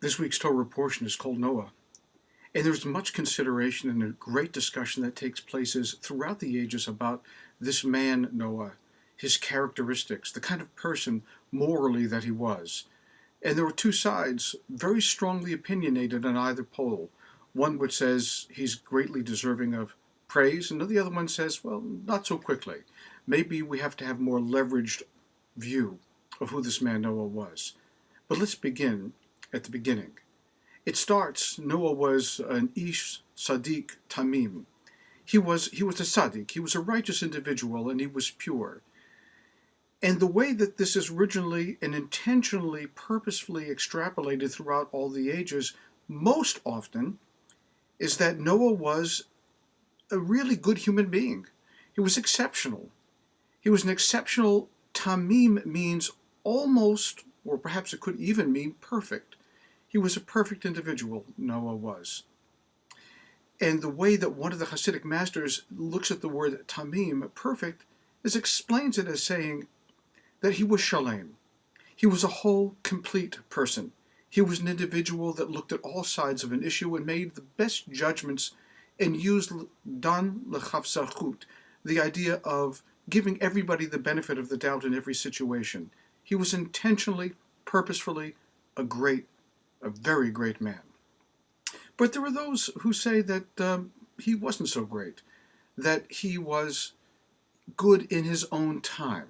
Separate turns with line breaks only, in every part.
This week's Torah portion is called Noah, and there's much consideration and a great discussion that takes place throughout the ages about this man Noah, his characteristics, the kind of person morally that he was. And there were two sides, very strongly opinionated on either pole. One which says he's greatly deserving of praise, and the other one says, well, not so quickly. Maybe we have to have more leveraged view of who this man Noah was. But let's begin at the beginning. It starts, Noah was an Ish Sadiq Tamim. He was a Sadiq, he was a righteous individual, and he was pure. And the way that this is originally and intentionally, purposefully extrapolated throughout all the ages, most often, is that Noah was a really good human being. He was exceptional. He was an exceptional. Tamim means almost, or perhaps it could even mean perfect. He was a perfect individual, Noah was. And the way that one of the Hasidic masters looks at the word tamim, perfect, explains it as saying that he was shalem. He was a whole, complete person. He was an individual that looked at all sides of an issue and made the best judgments and used dan lechavsachut, the idea of giving everybody the benefit of the doubt in every situation. He was intentionally, purposefully a very great man. But there are those who say that he wasn't so great, that he was good in his own time.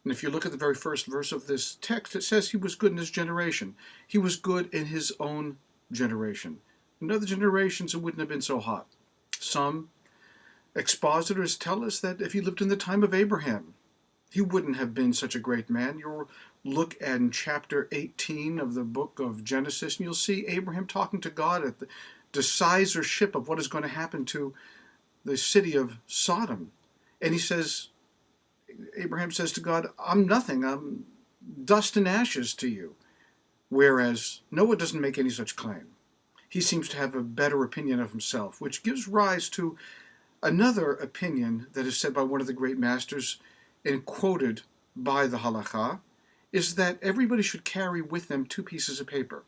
And if you look at the very first verse of this text, it says he was good in his generation. He was good in his own generation. In other generations, it wouldn't have been so hot. Some expositors tell us that if he lived in the time of Abraham, he wouldn't have been such a great man. You'll look at chapter 18 of the book of Genesis, and you'll see Abraham talking to God at the decisor-ship of what is going to happen to the city of Sodom. And Abraham says to God, I'm nothing, I'm dust and ashes to you. Whereas Noah doesn't make any such claim. He seems to have a better opinion of himself, which gives rise to another opinion that is said by one of the great masters and quoted by the halakha, is that everybody should carry with them two pieces of paper.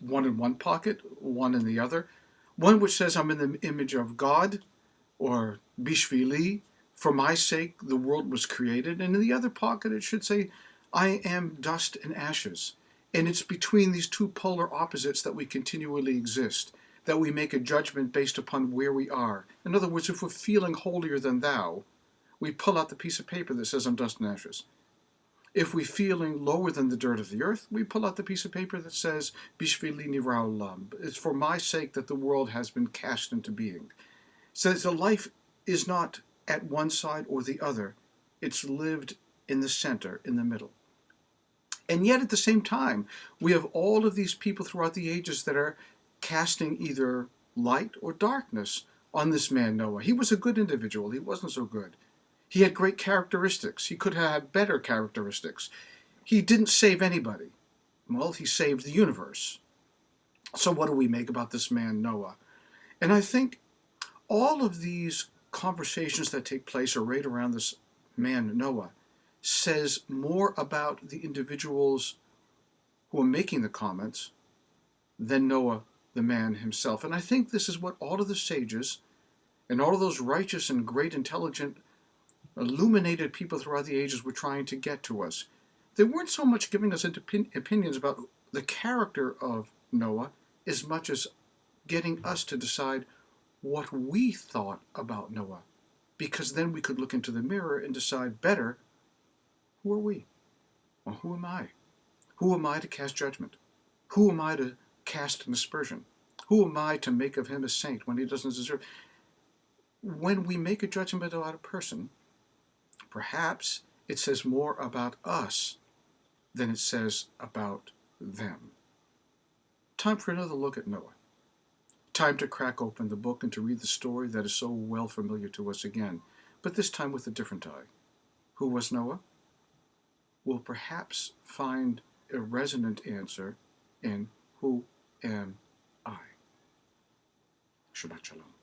One in one pocket, one in the other. One which says, I'm in the image of God, or bishvili, for my sake the world was created. And in the other pocket it should say, I am dust and ashes. And it's between these two polar opposites that we continually exist, that we make a judgment based upon where we are. In other words, if we're feeling holier than thou, we pull out the piece of paper that says, I'm dust and ashes. If we're feeling lower than the dirt of the earth, we pull out the piece of paper that says, Bishvili nivra olam. It's for my sake that the world has been cast into being. So the life is not at one side or the other. It's lived in the center, in the middle. And yet at the same time, we have all of these people throughout the ages that are casting either light or darkness on this man Noah. He was a good individual. He wasn't so good. He had great characteristics. He could have had better characteristics. He didn't save anybody. Well, he saved the universe. So what do we make about this man Noah? And I think all of these conversations that take place are right around this man Noah says more about the individuals who are making the comments than Noah, the man himself. And I think this is what all of the sages and all of those righteous and great, intelligent, illuminated people throughout the ages were trying to get to us. They weren't so much giving us opinions about the character of Noah as much as getting us to decide what we thought about Noah, because then we could look into the mirror and decide better, who are we? Well, who am I? Who am I to cast judgment? Who am I to cast an aspersion? Who am I to make of him a saint when he doesn't deserve? When we make a judgment about a person, perhaps it says more about us than it says about them. Time for another look at Noah. Time to crack open the book and to read the story that is so well familiar to us again, but this time with a different eye. Who was Noah? We'll perhaps find a resonant answer in Who am I? Shabbat Shalom.